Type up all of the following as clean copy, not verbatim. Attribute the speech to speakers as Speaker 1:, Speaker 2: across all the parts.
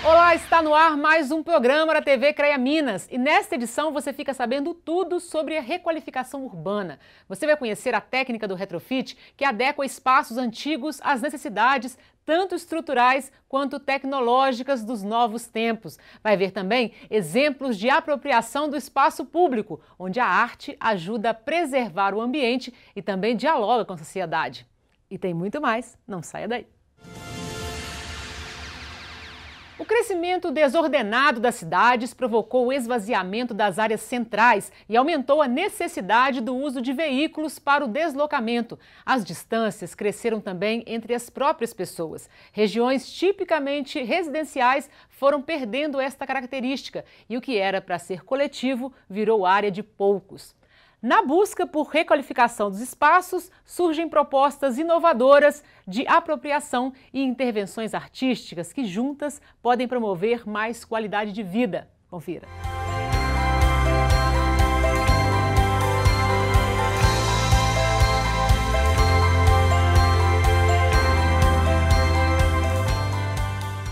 Speaker 1: Olá, está no ar mais um programa da TV CREA Minas e nesta edição você fica sabendo tudo sobre a requalificação urbana. Você vai conhecer a técnica do retrofit que adequa espaços antigos às necessidades tanto estruturais quanto tecnológicas dos novos tempos. Vai ver também exemplos de apropriação do espaço público, onde a arte ajuda a preservar o ambiente e também dialoga com a sociedade. E tem muito mais, não saia daí. O crescimento desordenado das cidades provocou o esvaziamento das áreas centrais e aumentou a necessidade do uso de veículos para o deslocamento. As distâncias cresceram também entre as próprias pessoas. Regiões tipicamente residenciais foram perdendo esta característica e o que era para ser coletivo virou área de poucos. Na busca por requalificação dos espaços, surgem propostas inovadoras de apropriação e intervenções artísticas que juntas podem promover mais qualidade de vida. Confira.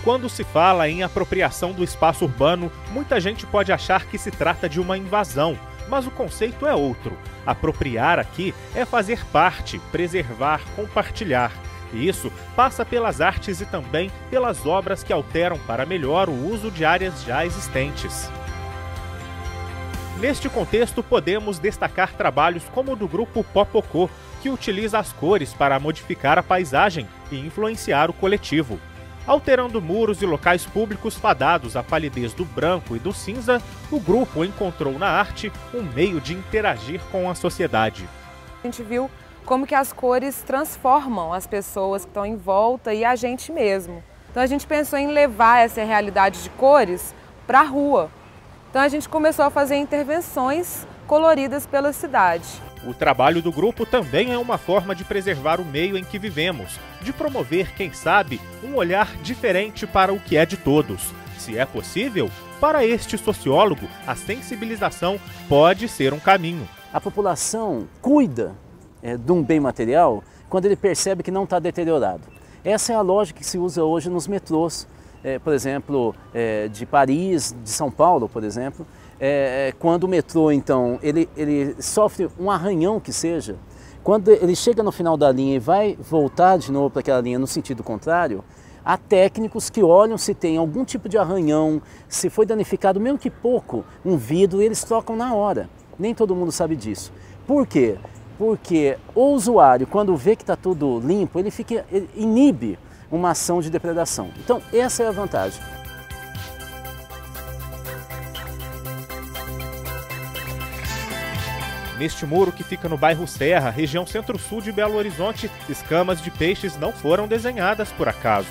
Speaker 2: Quando se fala em apropriação do espaço urbano, muita gente pode achar que se trata de uma invasão. Mas o conceito é outro. Apropriar aqui é fazer parte, preservar, compartilhar. E isso passa pelas artes e também pelas obras que alteram para melhor o uso de áreas já existentes. Neste contexto, podemos destacar trabalhos como o do grupo Popocô, que utiliza as cores para modificar a paisagem e influenciar o coletivo. Alterando muros e locais públicos fadados à palidez do branco e do cinza, o grupo encontrou na arte um meio de interagir com a sociedade.
Speaker 3: A gente viu como que as cores transformam as pessoas que estão em volta e a gente mesmo. Então a gente pensou em levar essa realidade de cores para a rua. Então a gente começou a fazer intervenções coloridas pela cidade.
Speaker 2: O trabalho do grupo também é uma forma de preservar o meio em que vivemos, de promover, quem sabe, um olhar diferente para o que é de todos. Se é possível, para este sociólogo, a sensibilização pode ser um caminho.
Speaker 4: A população cuida de um bem material quando ele percebe que não está deteriorado. Essa é a lógica que se usa hoje nos metrôs, por exemplo, de Paris, de São Paulo, por exemplo. Quando o metrô, então, ele sofre um arranhão que seja, quando ele chega no final da linha e vai voltar de novo para aquela linha no sentido contrário, há técnicos que olham se tem algum tipo de arranhão, se foi danificado, mesmo que pouco, um vidro, e eles trocam na hora. Nem todo mundo sabe disso. Por quê? Porque o usuário, quando vê que está tudo limpo, ele inibe uma ação de depredação. Então, essa é a vantagem.
Speaker 2: Neste muro que fica no bairro Serra, região centro-sul de Belo Horizonte, escamas de peixes não foram desenhadas por acaso.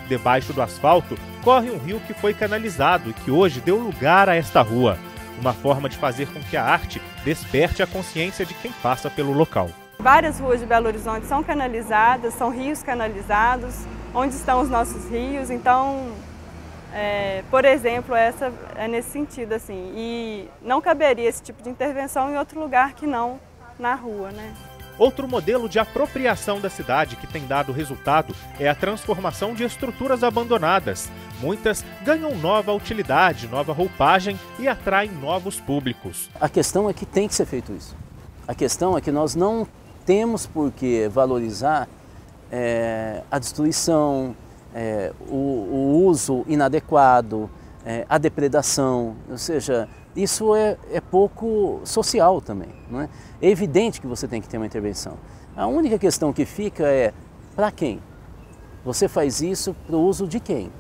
Speaker 2: Debaixo do asfalto corre um rio que foi canalizado e que hoje deu lugar a esta rua. Uma forma de fazer com que a arte desperte a consciência de quem passa pelo local.
Speaker 5: Várias ruas de Belo Horizonte são canalizadas, são rios canalizados, onde estão os nossos rios, então... por exemplo, essa é nesse sentido, assim, e não caberia esse tipo de intervenção em outro lugar que não na rua, né?
Speaker 2: Outro modelo de apropriação da cidade que tem dado resultado é a transformação de estruturas abandonadas. Muitas ganham nova utilidade, nova roupagem e atraem novos públicos.
Speaker 4: A questão é que tem que ser feito isso. A questão é que nós não temos por que valorizar a destruição, o uso inadequado, a depredação, ou seja, isso é pouco social também. Não é? É evidente que você tem que ter uma intervenção. A única questão que fica é, para quem? Você faz isso para o uso de quem?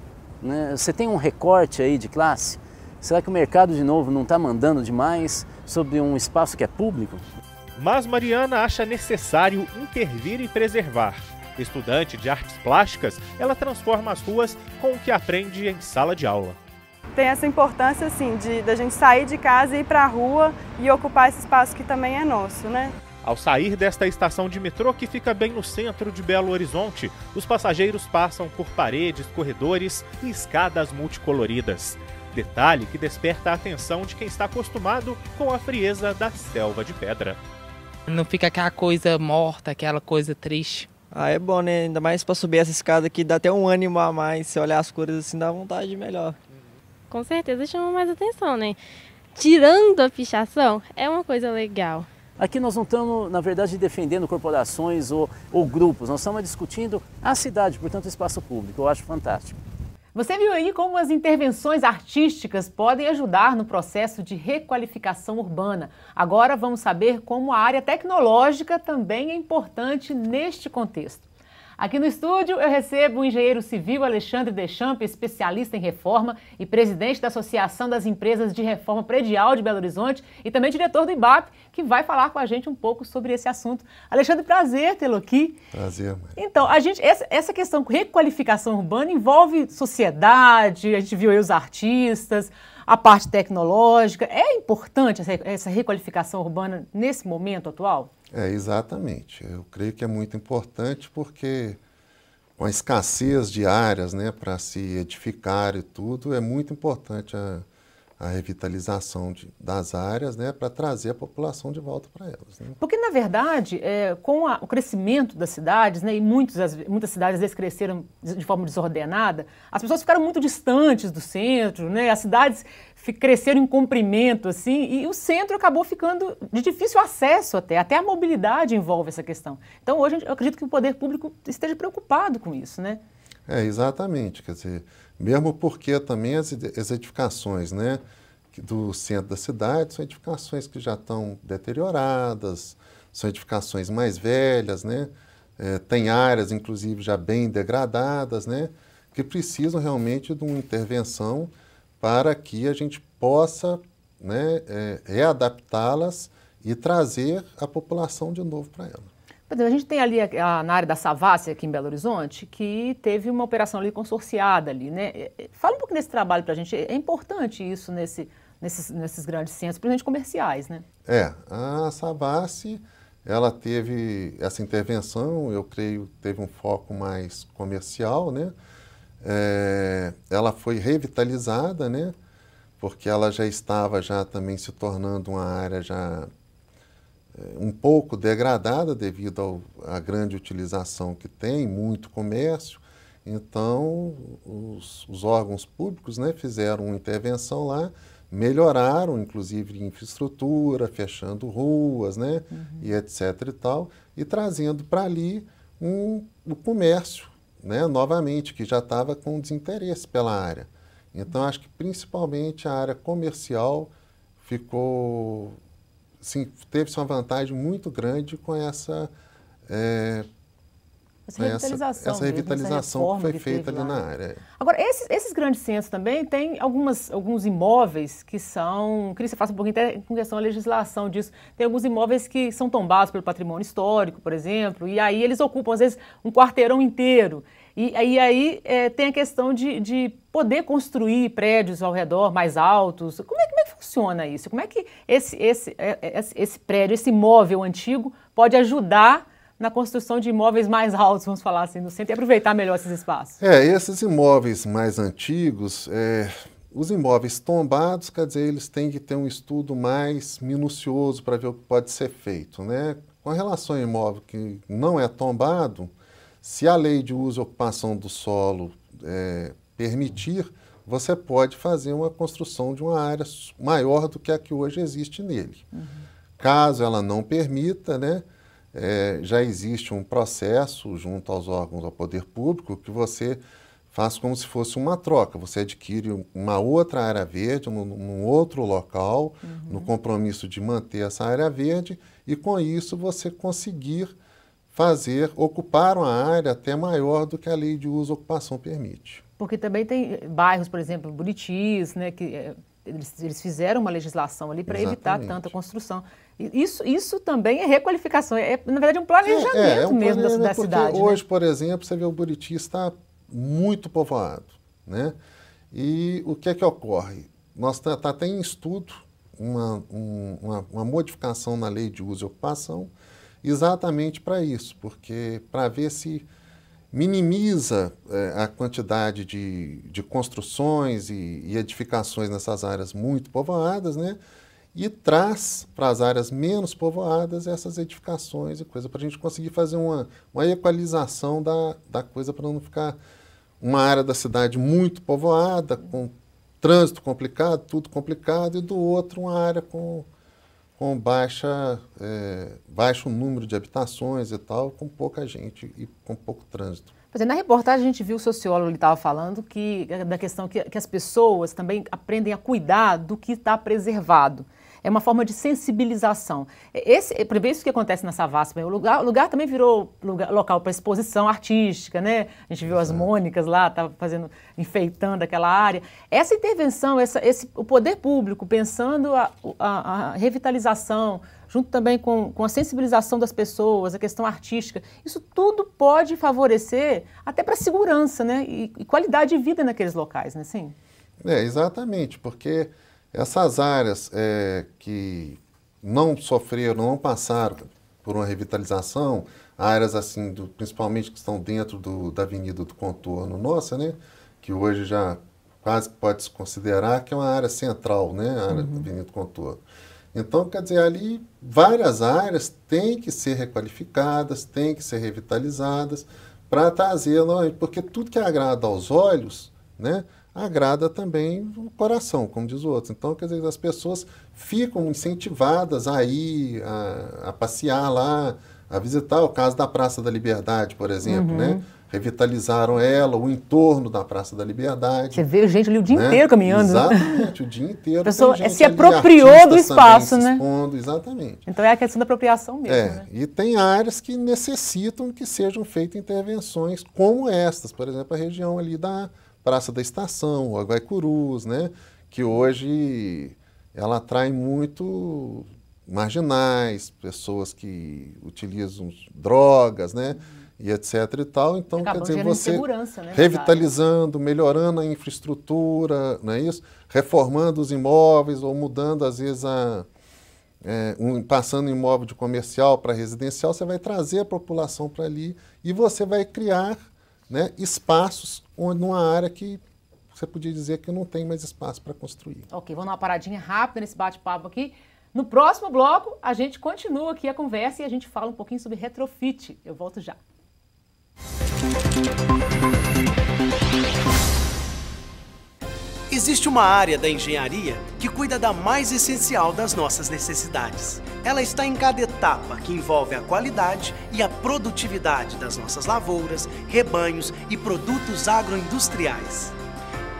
Speaker 4: Né? Você tem um recorte aí de classe? Será que o mercado, de novo, não está mandando demais sobre um espaço que é público?
Speaker 2: Mas Mariana acha necessário intervir e preservar. Estudante de artes plásticas, ela transforma as ruas com o que aprende em sala de aula.
Speaker 5: Tem essa importância, assim, da gente sair de casa e ir para a rua e ocupar esse espaço que também é nosso, né?
Speaker 2: Ao sair desta estação de metrô, que fica bem no centro de Belo Horizonte, os passageiros passam por paredes, corredores e escadas multicoloridas. Detalhe que desperta a atenção de quem está acostumado com a frieza da selva de pedra.
Speaker 6: Não fica aquela coisa morta, aquela coisa triste. Ah, é bom, né? Ainda mais para subir essa escada aqui, dá até um ânimo a mais. Se olhar as cores assim, dá vontade de melhor.
Speaker 7: Com certeza chama mais atenção, né? Tirando a pichação, é uma coisa legal.
Speaker 4: Aqui nós não estamos, na verdade, defendendo corporações ou grupos, nós estamos discutindo a cidade, portanto, o espaço público. Eu acho fantástico.
Speaker 1: Você viu aí como as intervenções artísticas podem ajudar no processo de requalificação urbana. Agora vamos saber como a área tecnológica também é importante neste contexto. Aqui no estúdio eu recebo o engenheiro civil Alexandre Deschamps, especialista em reforma e presidente da Associação das Empresas de Reforma Predial de Belo Horizonte e também diretor do IBAP, que vai falar com a gente um pouco sobre esse assunto. Alexandre, prazer tê-lo aqui.
Speaker 8: Prazer, mãe.
Speaker 1: Então, essa questão de requalificação urbana envolve sociedade, a gente viu aí os artistas, a parte tecnológica. É importante essa requalificação urbana nesse momento atual?
Speaker 8: Exatamente. Eu creio que é muito importante porque com a escassez de áreas, né, para se edificar e tudo, é muito importante a revitalização das áreas, né, para trazer a população de volta para elas. Né?
Speaker 1: Porque, na verdade, com o crescimento das cidades, né, e muitas cidades às vezes cresceram de forma desordenada, as pessoas ficaram muito distantes do centro, né, as cidades cresceram em comprimento, assim, e o centro acabou ficando de difícil acesso até a mobilidade envolve essa questão. Então, hoje, eu acredito que o poder público esteja preocupado com isso, né?
Speaker 8: Exatamente, quer dizer, mesmo porque também as edificações, né, do centro da cidade são edificações que já estão deterioradas, são edificações mais velhas, né, tem áreas, inclusive, já bem degradadas, né, que precisam realmente de uma intervenção para que a gente possa, né, readaptá-las e trazer a população de novo para ela.
Speaker 1: Por exemplo, a gente tem ali na área da Savassi, aqui em Belo Horizonte, que teve uma operação ali consorciada ali, né? Fala um pouco desse trabalho para a gente. É importante isso nesses grandes centros, principalmente comerciais, né?
Speaker 8: A Savassi, ela teve essa intervenção, eu creio, teve um foco mais comercial, né? Ela foi revitalizada, né? Porque ela já estava também se tornando uma área já um pouco degradada devido à grande utilização que tem, muito comércio. Então, os órgãos públicos, né, fizeram uma intervenção lá, melhoraram, inclusive, infraestrutura, fechando ruas, né, e etc. e tal, e trazendo para ali o comércio, né, novamente, que já estava com desinteresse pela área. Então, acho que principalmente a área comercial ficou... Sim, teve-se uma vantagem muito grande com essa revitalização que foi feita ali na área.
Speaker 1: Agora, esses grandes centros também têm alguns imóveis que são... Queria que você faça um pouquinho até com questão da legislação disso. Tem alguns imóveis que são tombados pelo patrimônio histórico, por exemplo, e aí eles ocupam, às vezes, um quarteirão inteiro. E aí tem a questão de poder construir prédios ao redor mais altos. Como é que funciona isso? Como é que esse prédio, esse imóvel antigo pode ajudar na construção de imóveis mais altos, vamos falar assim, no centro, e aproveitar melhor esses espaços?
Speaker 8: Esses imóveis mais antigos, os imóveis tombados, quer dizer, eles têm que ter um estudo mais minucioso para ver o que pode ser feito, né? Com relação ao imóvel que não é tombado, se a lei de uso e ocupação do solo permitir, você pode fazer uma construção de uma área maior do que a que hoje existe nele. Caso ela não permita, né, já existe um processo junto aos órgãos do poder público que você faz como se fosse uma troca. Você adquire uma outra área verde num outro local, no compromisso de manter essa área verde, e com isso você conseguir ocupar uma área até maior do que a lei de uso e ocupação permite.
Speaker 1: Porque também tem bairros, na exemplo, Buritis, né, que eles fizeram uma legislação ali para evitar tanta construção. Isso também é requalificação, na verdade um planejamento mesmo da cidade.
Speaker 8: Hoje,
Speaker 1: né?
Speaker 8: Por exemplo, você vê o Buriti está muito povoado, né? E o que é que ocorre? Nós está até em estudo uma modificação na lei de uso e ocupação exatamente para isso, porque para ver se minimiza a quantidade de construções e edificações nessas áreas muito povoadas, né? e traz para as áreas menos povoadas essas edificações e coisa, para a gente conseguir fazer uma equalização da coisa, para não ficar uma área da cidade muito povoada, com trânsito complicado, tudo complicado, e do outro uma área com baixo número de habitações e tal, com pouca gente e com pouco trânsito.
Speaker 1: Na reportagem a gente viu o sociólogo, ele estava falando da questão que as pessoas também aprendem a cuidar do que está preservado. É uma forma de sensibilização. Isso que acontece na Savassi, o lugar também virou local para exposição artística, né? A gente viu as Mônicas lá, estava enfeitando aquela área. Essa intervenção, o poder público pensando a revitalização, junto também com a sensibilização das pessoas, a questão artística, isso tudo pode favorecer até para a segurança, né? E qualidade de vida naqueles locais, né? Sim.
Speaker 8: Exatamente, porque essas áreas que não sofreram, não passaram por uma revitalização, áreas assim, principalmente que estão dentro da Avenida do Contorno nossa, né? Que hoje já quase pode se considerar que é uma área central, né? A área da Avenida do Contorno. Então, quer dizer, ali várias áreas têm que ser requalificadas, têm que ser revitalizadas para trazer, porque tudo que agrada aos olhos, né, agrada também o coração, como diz o outro. Então, quer dizer, as pessoas ficam incentivadas a ir, a passear lá, a visitar. O caso da Praça da Liberdade, por exemplo, né? Revitalizaram o entorno da Praça da Liberdade.
Speaker 1: Você vê gente ali o dia inteiro caminhando.
Speaker 8: Exatamente, o dia inteiro.
Speaker 1: A pessoa se apropriou do espaço, né?
Speaker 8: Expondo, exatamente.
Speaker 1: Então é a questão da apropriação mesmo, né?
Speaker 8: E tem áreas que necessitam que sejam feitas intervenções como estas, por exemplo, a região ali da Praça da Estação, o Guaicurus, né? Que hoje ela atrai muito marginais, pessoas que utilizam drogas, né? E etc e tal. Então, quer dizer, você revitalizando, melhorando a infraestrutura, não é isso? Reformando os imóveis ou mudando, às vezes, passando imóvel de comercial para residencial, você vai trazer a população para ali e você vai criar, né, espaços numa área que você podia dizer que não tem mais espaço para construir.
Speaker 1: Ok, vamos dar uma paradinha rápida nesse bate-papo aqui. No próximo bloco, a gente continua aqui a conversa e a gente fala um pouquinho sobre retrofit. Eu volto já.
Speaker 9: Existe uma área da engenharia que cuida da mais essencial das nossas necessidades. Ela está em cada etapa, que envolve a qualidade e a produtividade das nossas lavouras, rebanhos e produtos agroindustriais.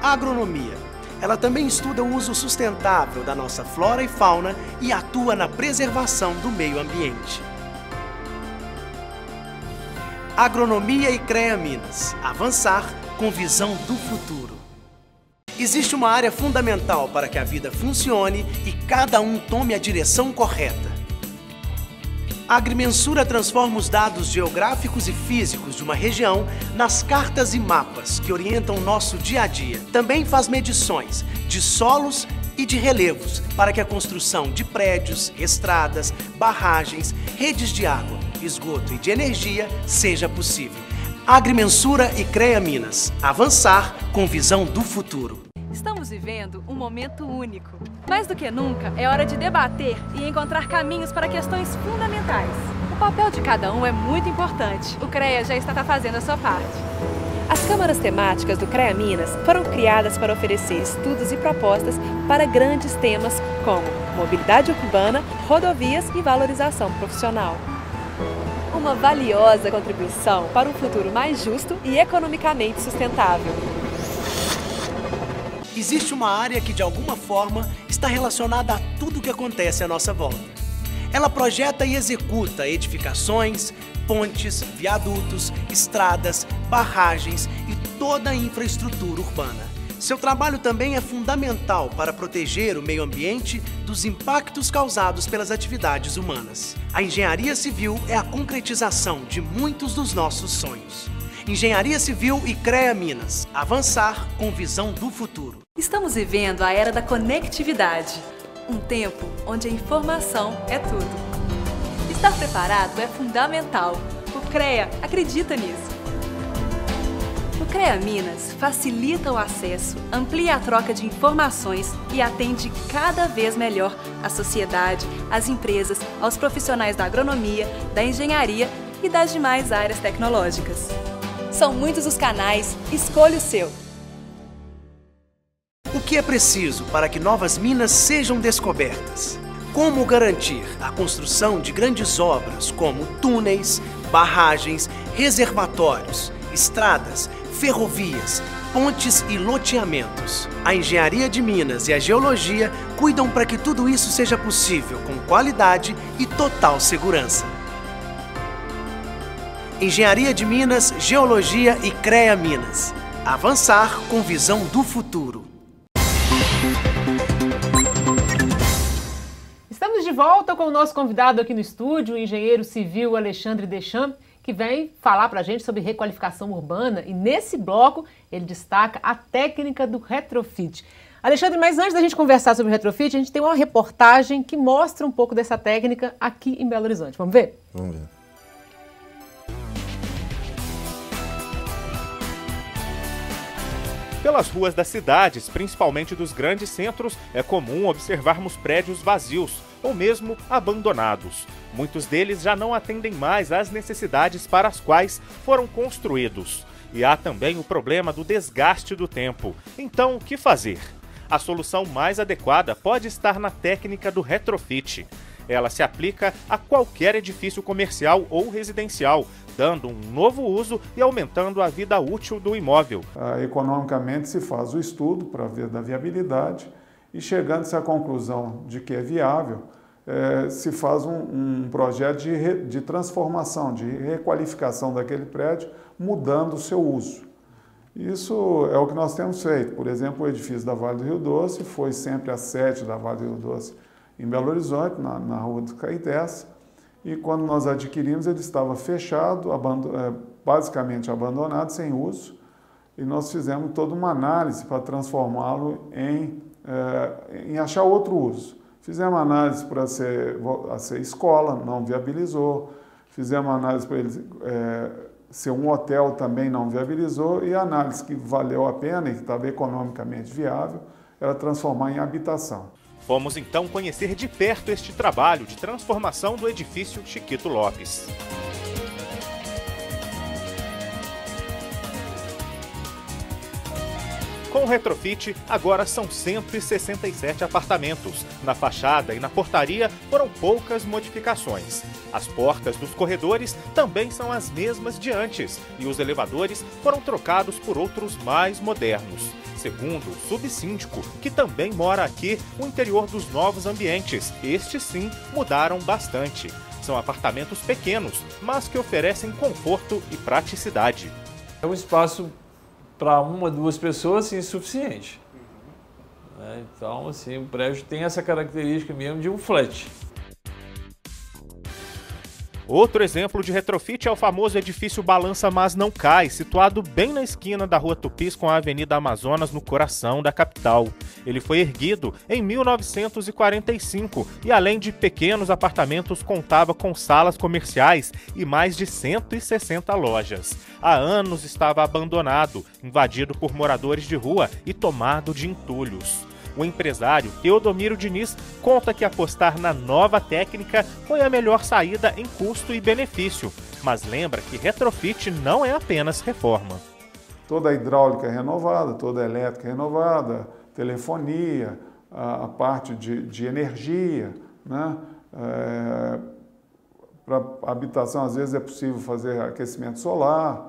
Speaker 9: A agronomia. Ela também estuda o uso sustentável da nossa flora e fauna e atua na preservação do meio ambiente. Agronomia e CREA Minas. Avançar com visão do futuro. Existe uma área fundamental para que a vida funcione e cada um tome a direção correta. A agrimensura transforma os dados geográficos e físicos de uma região nas cartas e mapas que orientam o nosso dia a dia. Também faz medições de solos e de relevos para que a construção de prédios, estradas, barragens, redes de água, esgoto e de energia seja possível. Agrimensura e CREA Minas. Avançar com visão do futuro.
Speaker 10: Estamos vivendo um momento único. Mais do que nunca, é hora de debater e encontrar caminhos para questões fundamentais. O papel de cada um é muito importante. O CREA já está fazendo a sua parte. As câmaras temáticas do CREA Minas foram criadas para oferecer estudos e propostas para grandes temas como mobilidade urbana, rodovias e valorização profissional. Uma valiosa contribuição para um futuro mais justo e economicamente sustentável.
Speaker 9: Existe uma área que, de alguma forma, está relacionada a tudo o que acontece à nossa volta. Ela projeta e executa edificações, pontes, viadutos, estradas, barragens e toda a infraestrutura urbana. Seu trabalho também é fundamental para proteger o meio ambiente dos impactos causados pelas atividades humanas. A engenharia civil é a concretização de muitos dos nossos sonhos. Engenharia Civil e CREA Minas. Avançar com visão do futuro.
Speaker 10: Estamos vivendo a era da conectividade. Um tempo onde a informação é tudo. Estar preparado é fundamental. O CREA acredita nisso. O CREA Minas facilita o acesso, amplia a troca de informações e atende cada vez melhor a sociedade, as empresas, aos profissionais da agronomia, da engenharia e das demais áreas tecnológicas. São muitos os canais, escolha o seu.
Speaker 9: O que é preciso para que novas minas sejam descobertas? Como garantir a construção de grandes obras como túneis, barragens, reservatórios, estradas, ferrovias, pontes e loteamentos? A Engenharia de Minas e a Geologia cuidam para que tudo isso seja possível com qualidade e total segurança. Engenharia de Minas, Geologia e CREA Minas. Avançar com visão do futuro.
Speaker 1: Estamos de volta com o nosso convidado aqui no estúdio, o engenheiro civil Alexandre Deschamps, que vem falar para a gente sobre requalificação urbana e nesse bloco ele destaca a técnica do retrofit. Alexandre, mas antes da gente conversar sobre o retrofit, a gente tem uma reportagem que mostra um pouco dessa técnica aqui em Belo Horizonte. Vamos ver?
Speaker 8: Vamos ver.
Speaker 2: Pelas ruas das cidades, principalmente dos grandes centros, é comum observarmos prédios vazios ou mesmo abandonados. Muitos deles já não atendem mais às necessidades para as quais foram construídos. E há também o problema do desgaste do tempo. Então, o que fazer? A solução mais adequada pode estar na técnica do retrofit. Ela se aplica a qualquer edifício comercial ou residencial, dando um novo uso e aumentando a vida útil do imóvel.
Speaker 11: Economicamente se faz o estudo para ver da viabilidade e chegando-se à conclusão de que é viável, se faz um projeto de transformação, de requalificação daquele prédio, mudando o seu uso. Isso é o que nós temos feito. Por exemplo, o edifício da Vale do Rio Doce foi sempre a sede da Vale do Rio Doce em Belo Horizonte, na Rua dos Caetés, e quando nós adquirimos ele estava fechado, basicamente abandonado, sem uso, e nós fizemos toda uma análise para transformá-lo em achar outro uso. Fizemos análise para ser escola, não viabilizou, fizemos análise para ele ser um hotel, também não viabilizou, e a análise que valeu a pena e que estava economicamente viável era transformar em habitação.
Speaker 2: Vamos então conhecer de perto este trabalho de transformação do edifício Chiquito Lopes. Com o retrofit, agora são 167 apartamentos. Na fachada e na portaria foram poucas modificações. As portas dos corredores também são as mesmas de antes e os elevadores foram trocados por outros mais modernos. Segundo o subsíndico, que também mora aqui, o interior dos novos ambientes, estes sim mudaram bastante. São apartamentos pequenos, mas que oferecem conforto e praticidade.
Speaker 12: É um espaço para uma, duas pessoas assim, suficiente. Então, assim, o prédio tem essa característica mesmo de um flat.
Speaker 2: Outro exemplo de retrofit é o famoso edifício Balança Mas Não Cai, situado bem na esquina da Rua Tupis com a Avenida Amazonas, no coração da capital. Ele foi erguido em 1945 e, além de pequenos apartamentos, contava com salas comerciais e mais de 160 lojas. Há anos estava abandonado, invadido por moradores de rua e tomado de entulhos. O empresário Teodomiro Diniz conta que apostar na nova técnica foi a melhor saída em custo e benefício, mas lembra que retrofit não é apenas reforma.
Speaker 11: Toda a hidráulica é renovada, toda a elétrica é renovada, telefonia, a parte de energia, né? Para habitação, às vezes é possível fazer aquecimento solar,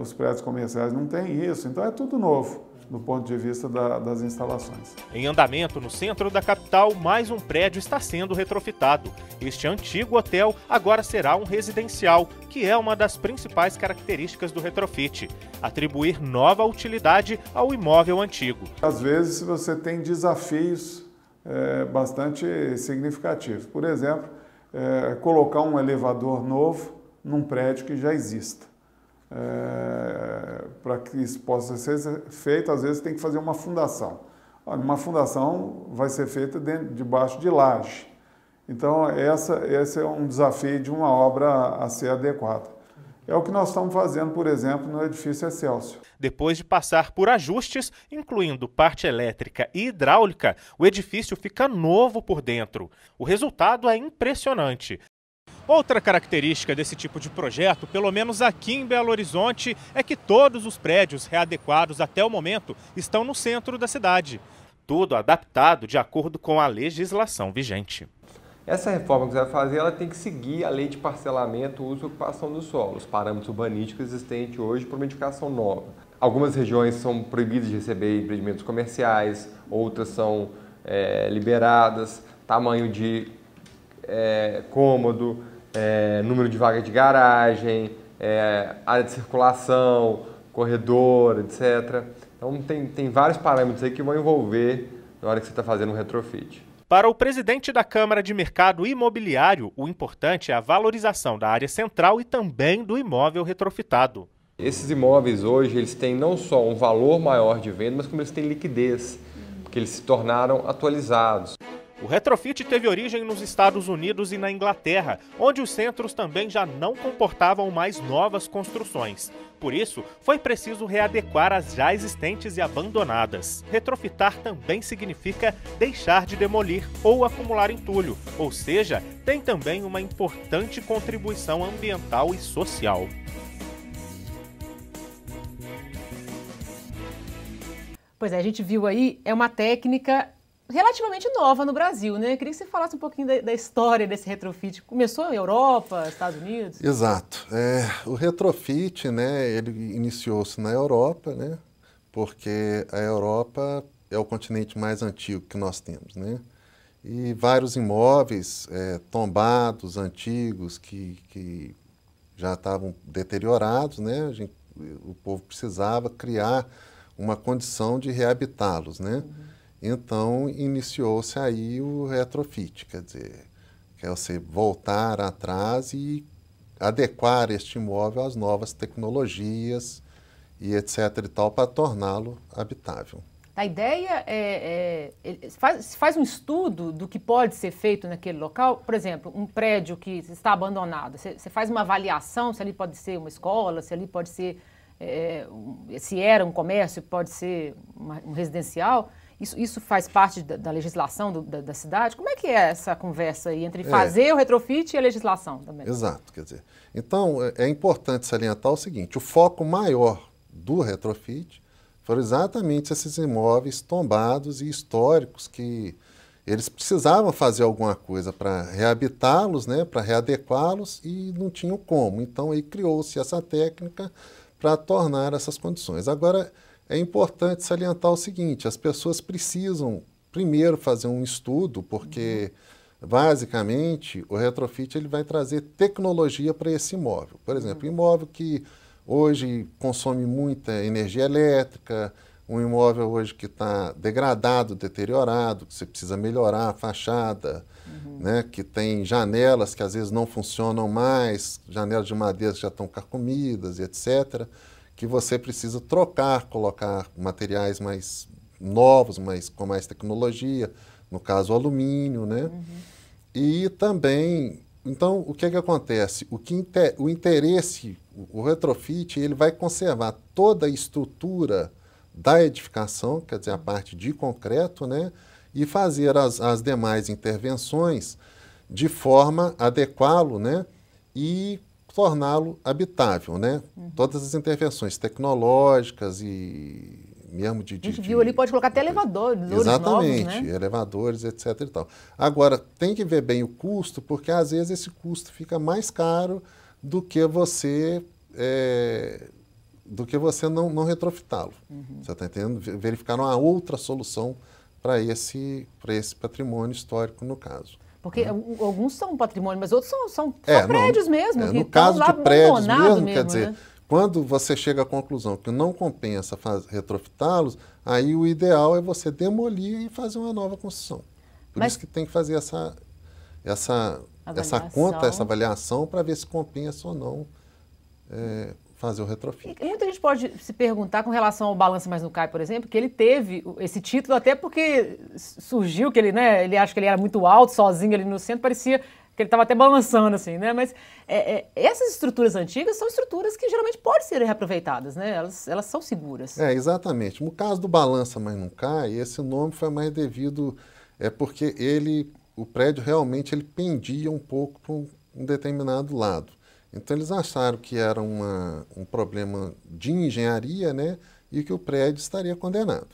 Speaker 11: os prédios comerciais não têm isso, então é tudo novo do ponto de vista das instalações.
Speaker 2: Em andamento no centro da capital, mais um prédio está sendo retrofitado. Este antigo hotel agora será um residencial, que é uma das principais características do retrofit, atribuir nova utilidade ao imóvel antigo.
Speaker 11: Às vezes você tem desafios bastante significativos. Por exemplo, colocar um elevador novo num prédio que já exista. Para que isso possa ser feito, às vezes tem que fazer uma fundação. Uma fundação vai ser feita debaixo de laje. Então, esse é um desafio de uma obra a ser adequada. É o que nós estamos fazendo, por exemplo, no edifício Excelsior.
Speaker 2: Depois de passar por ajustes, incluindo parte elétrica e hidráulica, o edifício fica novo por dentro. O resultado é impressionante. Outra característica desse tipo de projeto, pelo menos aqui em Belo Horizonte, é que todos os prédios readequados até o momento estão no centro da cidade. Tudo adaptado de acordo com a legislação vigente.
Speaker 13: Essa reforma que você vai fazer, ela tem que seguir a lei de parcelamento, uso e ocupação do solo, os parâmetros urbanísticos existentes hoje para uma edificação nova. Algumas regiões são proibidas de receber empreendimentos comerciais, outras são liberadas, tamanho de cômodo, número de vaga de garagem, área de circulação, corredor, etc. Então tem vários parâmetros aí que vão envolver na hora que você está fazendo um retrofit.
Speaker 2: Para o presidente da Câmara de Mercado Imobiliário, o importante é a valorização da área central e também do imóvel retrofitado.
Speaker 13: Esses imóveis hoje, eles têm não só um valor maior de venda, mas como eles têm liquidez, porque eles se tornaram atualizados.
Speaker 2: O retrofit teve origem nos Estados Unidos e na Inglaterra, onde os centros também já não comportavam mais novas construções. Por isso, foi preciso readequar as já existentes e abandonadas. Retrofitar também significa deixar de demolir ou acumular entulho, ou seja, tem também uma importante contribuição ambiental e social.
Speaker 1: Pois é, a gente viu aí, é uma técnica relativamente nova no Brasil, né? Eu queria que você falasse um pouquinho da história desse retrofit. Começou na Europa, Estados Unidos?
Speaker 8: Exato. O retrofit, né, ele iniciou-se na Europa, né? Porque a Europa é o continente mais antigo que nós temos, né? E vários imóveis tombados, antigos, que já estavam deteriorados, né? O povo precisava criar uma condição de reabitá-los, né? Então, iniciou-se aí o retrofit, quer dizer, que é você voltar atrás e adequar este imóvel às novas tecnologias e etc. e tal, para torná-lo habitável.
Speaker 1: A ideia faz um estudo do que pode ser feito naquele local. Por exemplo, um prédio que está abandonado, você faz uma avaliação se ali pode ser uma escola, se ali pode ser, se era um comércio, pode ser um residencial. Isso faz parte da legislação da cidade? Como é que é essa conversa aí entre fazer o retrofit e a legislação também?
Speaker 8: Exato, quer dizer, então é importante salientar o seguinte, o foco maior do retrofit foram exatamente esses imóveis tombados e históricos que eles precisavam fazer alguma coisa para reabitá-los, né, para readequá-los e não tinham como. Então aí criou-se essa técnica para tornar essas condições. Agora, é importante salientar o seguinte, as pessoas precisam primeiro fazer um estudo, porque basicamente o retrofit ele vai trazer tecnologia para esse imóvel. Por exemplo, imóvel que hoje consome muita energia elétrica, um imóvel hoje que está degradado, deteriorado, que você precisa melhorar a fachada, né, que tem janelas que às vezes não funcionam mais, janelas de madeira que já estão carcomidas e etc., que você precisa trocar, colocar materiais mais novos, com mais tecnologia, no caso o alumínio, né? E também, então, o que acontece? O interesse, o retrofit, ele vai conservar toda a estrutura da edificação, quer dizer, a parte de concreto, né? E fazer as demais intervenções de forma a adequá-lo, né? E torná-lo habitável, né? Todas as intervenções tecnológicas e mesmo de...
Speaker 1: A gente viu ali, pode colocar até elevadores
Speaker 8: exatamente,
Speaker 1: novos, né?
Speaker 8: Elevadores, etc. e tal. Agora, tem que ver bem o custo, porque às vezes esse custo fica mais caro do que você não retrofitá-lo. Você está entendendo? Verificar uma outra solução para esse patrimônio histórico, no caso.
Speaker 1: Porque alguns são patrimônio, mas outros são prédios mesmo. Que
Speaker 8: no caso
Speaker 1: lá
Speaker 8: de prédios mesmo,
Speaker 1: quer
Speaker 8: dizer,
Speaker 1: né?
Speaker 8: Quando você chega à conclusão que não compensa retrofitá-los, aí o ideal é você demolir e fazer uma nova construção. Por isso que tem que fazer essa conta, essa avaliação para ver se compensa ou não fazer o retrofit.
Speaker 1: E muita gente pode se perguntar com relação ao Balança Mais Não Cai, por exemplo, que ele teve esse título até porque surgiu que ele acha que ele era muito alto, sozinho ali no centro, parecia porque ele estava até balançando assim, né? Mas essas estruturas antigas são estruturas que geralmente podem ser reaproveitadas, né? Elas são seguras.
Speaker 8: Exatamente. No caso do Balança Mas Não Cai, esse nome foi mais devido, porque o prédio realmente ele pendia um pouco para um determinado lado. Então eles acharam que era um problema de engenharia, né? E que o prédio estaria condenado.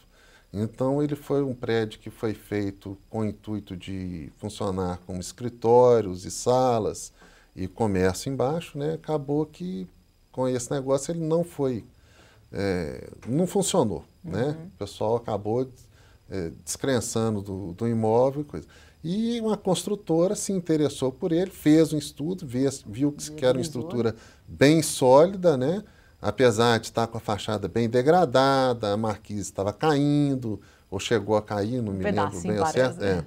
Speaker 8: Então ele foi um prédio que foi feito com o intuito de funcionar como escritórios e salas e comércio embaixo, né? Acabou que com esse negócio ele não funcionou, né? O pessoal acabou descrençando do imóvel e coisa. E uma construtora se interessou por ele, fez um estudo, viu que era uma estrutura bem sólida, né? Apesar de estar com a fachada bem degradada, a marquise estava caindo, ou chegou a cair, não me lembro bem ao certo.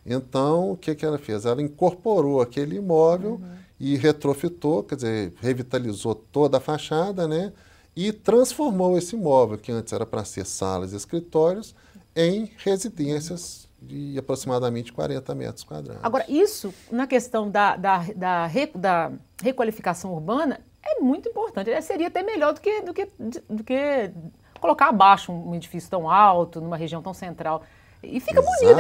Speaker 8: Então, o que ela fez? Ela incorporou aquele imóvel e retrofitou, quer dizer, revitalizou toda a fachada, né? E transformou esse imóvel, que antes era para ser salas e escritórios, em residências de aproximadamente 40 metros quadrados.
Speaker 1: Agora, isso, na questão da requalificação urbana, é muito importante. Seria até melhor do que colocar abaixo um edifício tão alto, numa região tão central. E fica bonito,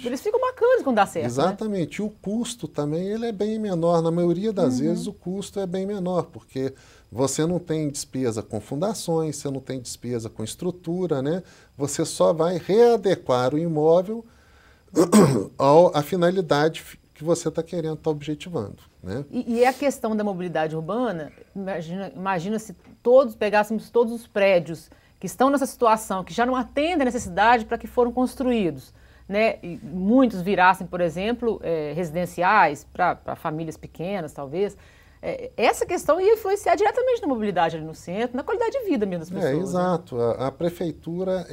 Speaker 1: eles ficam bacanas quando dá certo.
Speaker 8: Exatamente. Né? E o custo também ele é bem menor. Na maioria das vezes o custo é bem menor, porque você não tem despesa com fundações, você não tem despesa com estrutura, né? Você só vai readequar o imóvel à finalidade que você está querendo, está objetivando. Né?
Speaker 1: E a questão da mobilidade urbana, imagina se pegássemos todos os prédios que estão nessa situação, que já não atendem a necessidade para que foram construídos, né? E muitos virassem, por exemplo, residenciais para famílias pequenas, talvez. Essa questão ia influenciar diretamente na mobilidade ali no centro, na qualidade de vida mesmo das pessoas.
Speaker 8: Exato. Né? A prefeitura,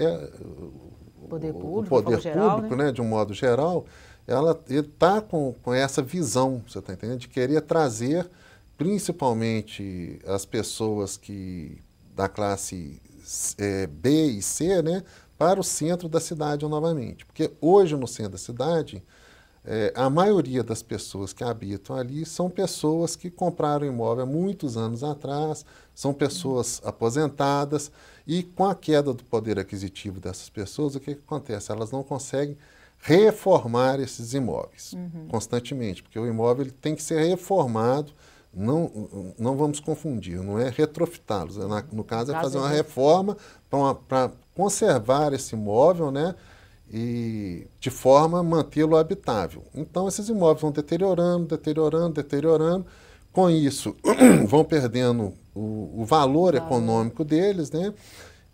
Speaker 1: o poder
Speaker 8: público, né, de um modo geral, ela está com essa visão, você está entendendo, de querer trazer principalmente as pessoas da classe B e C, né, para o centro da cidade novamente. Porque hoje no centro da cidade, a maioria das pessoas que habitam ali são pessoas que compraram imóvel há muitos anos atrás, são pessoas aposentadas e com a queda do poder aquisitivo dessas pessoas, o que acontece? Elas não conseguem reformar esses imóveis constantemente, porque o imóvel ele tem que ser reformado, não vamos confundir, não é retrofitá-los, no caso é fazer uma reforma para conservar esse imóvel, né, e de forma a mantê-lo habitável. Então esses imóveis vão deteriorando, com isso vão perdendo o valor econômico deles, né?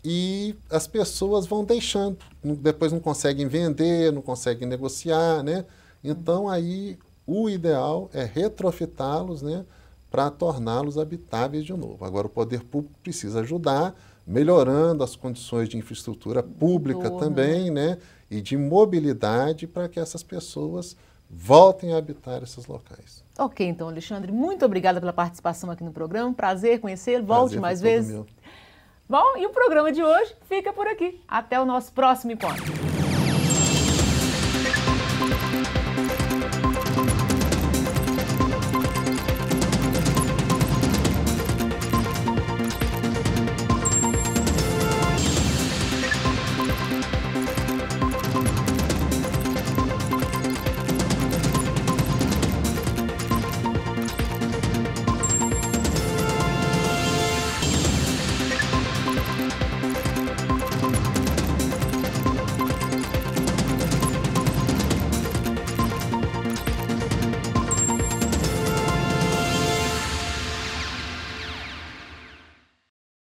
Speaker 8: E as pessoas vão deixando, depois não conseguem vender, não conseguem negociar, né? Então aí o ideal é retrofitá-los, né, para torná-los habitáveis de novo. Agora o poder público precisa ajudar, melhorando as condições de infraestrutura pública também, né, e de mobilidade para que essas pessoas voltem a habitar esses locais.
Speaker 1: Ok, então, Alexandre, muito obrigada pela participação aqui no programa, prazer conhecê-lo, volte mais vezes. Bom, e o programa de hoje fica por aqui. Até o nosso próximo encontro.